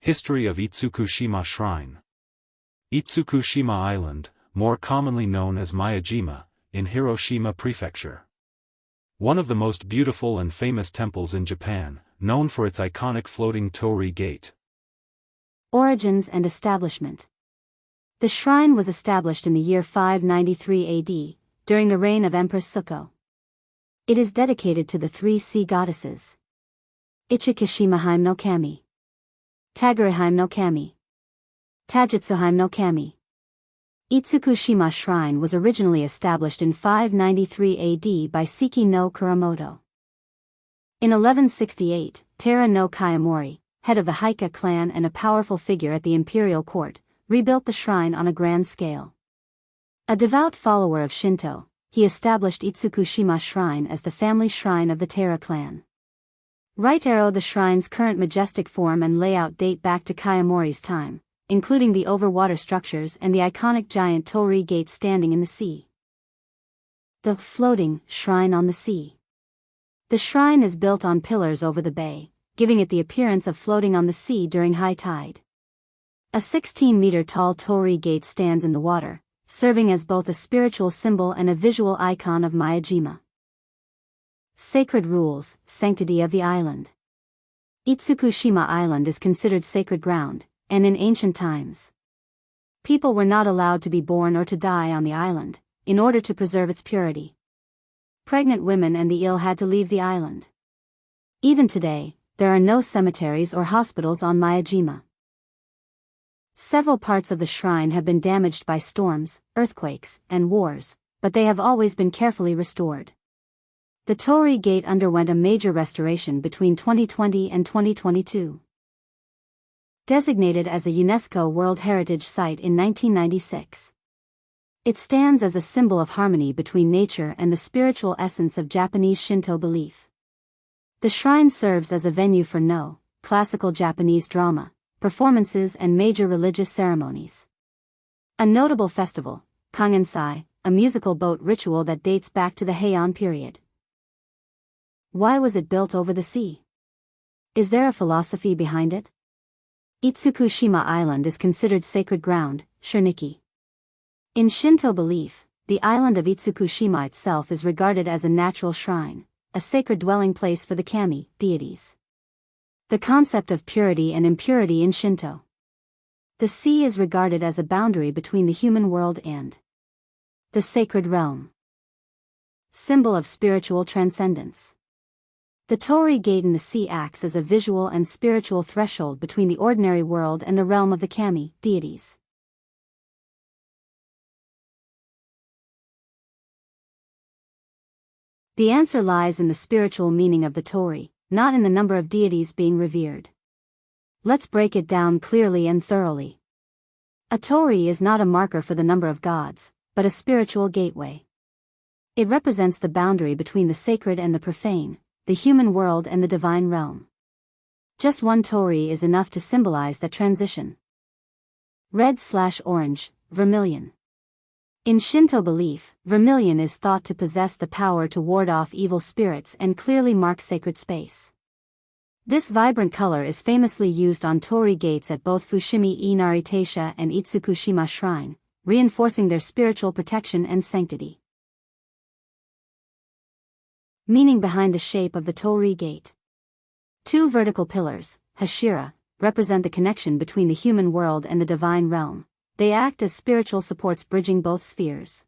History of Itsukushima Shrine. Itsukushima Island, more commonly known as Miyajima, in Hiroshima Prefecture. One of the most beautiful and famous temples in Japan, known for its iconic floating torii gate. Origins and establishment. The shrine was established in the year 593 AD, during the reign of Empress Suko. It is dedicated to the three sea goddesses. Itsukushima no Kami, Tagareheim no Kami, Tajutsuheim no Kami. Itsukushima Shrine was originally established in 593 AD by Seki no Kuramoto. In 1168, Tara no Kayamori, head of the Haika clan and a powerful figure at the imperial court, rebuilt the shrine on a grand scale. A devout follower of Shinto, he established Itsukushima Shrine as the family shrine of the Tara clan. The shrine's current majestic form and layout date back to Kayamori's time, including the over-water structures and the iconic giant torii gate standing in the sea. The floating shrine on the sea. The shrine is built on pillars over the bay, giving it the appearance of floating on the sea during high tide. A 16-meter-tall torii gate stands in the water, serving as both a spiritual symbol and a visual icon of Miyajima. Sacred rules, sanctity of the island. Itsukushima Island is considered sacred ground, and in ancient times, people were not allowed to be born or to die on the island, in order to preserve its purity. Pregnant women and the ill had to leave the island. Even today, there are no cemeteries or hospitals on Miyajima. Several parts of the shrine have been damaged by storms, earthquakes, and wars, but they have always been carefully restored. The torii gate underwent a major restoration between 2020 and 2022. Designated as a UNESCO World Heritage Site in 1996. It stands as a symbol of harmony between nature and the spiritual essence of Japanese Shinto belief. The shrine serves as a venue for classical Japanese drama, performances and major religious ceremonies. A notable festival, Kangensai, a musical boat ritual that dates back to the Heian period. Why was it built over the sea? Is there a philosophy behind it? Itsukushima Island is considered sacred ground, Shurniki. In Shinto belief, the island of Itsukushima itself is regarded as a natural shrine, a sacred dwelling place for the kami, deities. The concept of purity and impurity in Shinto. The sea is regarded as a boundary between the human world and the sacred realm. Symbol of spiritual transcendence. The torii gate in the sea acts as a visual and spiritual threshold between the ordinary world and the realm of the kami, deities. The answer lies in the spiritual meaning of the torii, not in the number of deities being revered. Let's break it down clearly and thoroughly. A torii is not a marker for the number of gods, but a spiritual gateway. It represents the boundary between the sacred and the profane, the human world and the divine realm. Just one torii is enough to symbolize that transition. Red/orange, vermilion. In Shinto belief, vermilion is thought to possess the power to ward off evil spirits and clearly mark sacred space. This vibrant color is famously used on torii gates at both Fushimi Inari Taisha and Itsukushima Shrine, reinforcing their spiritual protection and sanctity. Meaning behind the shape of the torii gate. Two vertical pillars, hashira, represent the connection between the human world and the divine realm. They act as spiritual supports bridging both spheres.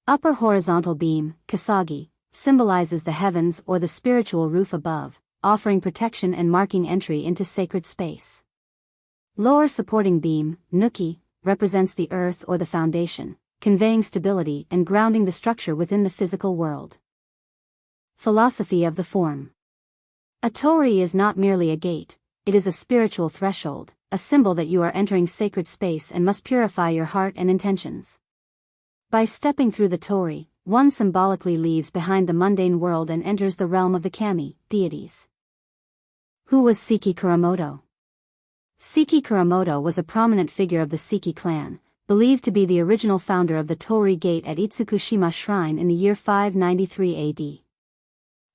Upper horizontal beam, kasagi, symbolizes the heavens or the spiritual roof above, offering protection and marking entry into sacred space. Lower supporting beam, nuki, represents the earth or the foundation, conveying stability and grounding the structure within the physical world. Philosophy of the form. A torii is not merely a gate, it is a spiritual threshold, a symbol that you are entering sacred space and must purify your heart and intentions. By stepping through the torii, one symbolically leaves behind the mundane world and enters the realm of the kami, deities. Who was Seki Kuramoto? Seki Kuramoto was a prominent figure of the Seki clan, believed to be the original founder of the torii gate at Itsukushima Shrine in the year 593 AD.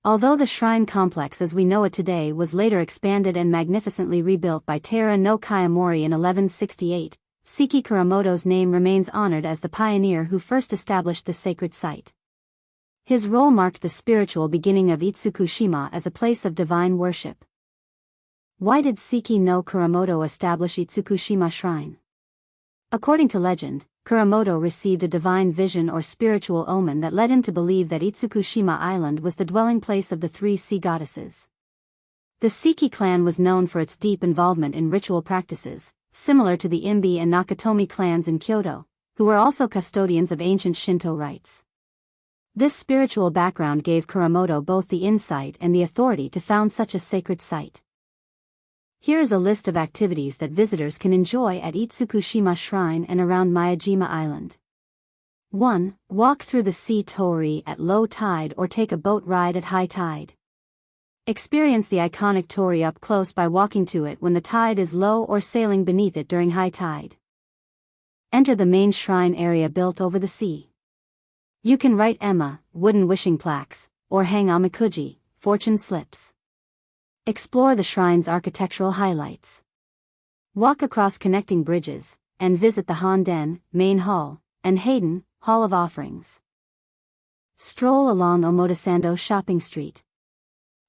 Although the shrine complex as we know it today was later expanded and magnificently rebuilt by Taira no Kayamori in 1168, Seki Kuramoto's name remains honored as the pioneer who first established the sacred site. His role marked the spiritual beginning of Itsukushima as a place of divine worship. Why did Seki no Kuramoto establish Itsukushima Shrine? According to legend, Kuramoto received a divine vision or spiritual omen that led him to believe that Itsukushima Island was the dwelling place of the three sea goddesses. The Seki clan was known for its deep involvement in ritual practices, similar to the Imbi and Nakatomi clans in Kyoto, who were also custodians of ancient Shinto rites. This spiritual background gave Kuramoto both the insight and the authority to found such a sacred site. Here is a list of activities that visitors can enjoy at Itsukushima Shrine and around Miyajima Island. 1. Walk through the sea torii at low tide or take a boat ride at high tide. Experience the iconic torii up close by walking to it when the tide is low or sailing beneath it during high tide. Enter the main shrine area built over the sea. You can write ema, wooden wishing plaques, or hang amikuji, fortune slips. Explore the shrine's architectural highlights. Walk across connecting bridges, and visit the Honden, main hall, and Hayden, hall of offerings. Stroll along Omotesando shopping street.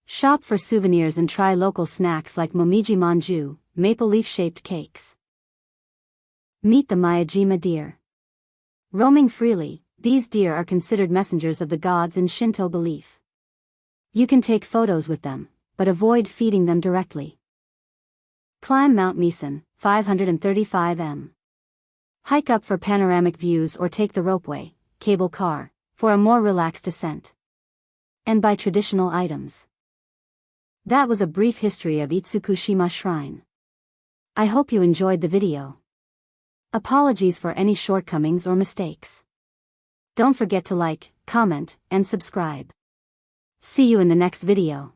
Shop for souvenirs and try local snacks like momiji manju, maple leaf-shaped cakes. Meet the Miyajima deer. Roaming freely, these deer are considered messengers of the gods in Shinto belief. You can take photos with them, but avoid feeding them directly. Climb Mount Misen, 535 m. Hike up for panoramic views or take the ropeway, cable car, for a more relaxed ascent. And buy traditional items. That was a brief history of Itsukushima Shrine. I hope you enjoyed the video. Apologies for any shortcomings or mistakes. Don't forget to like, comment, and subscribe. See you in the next video.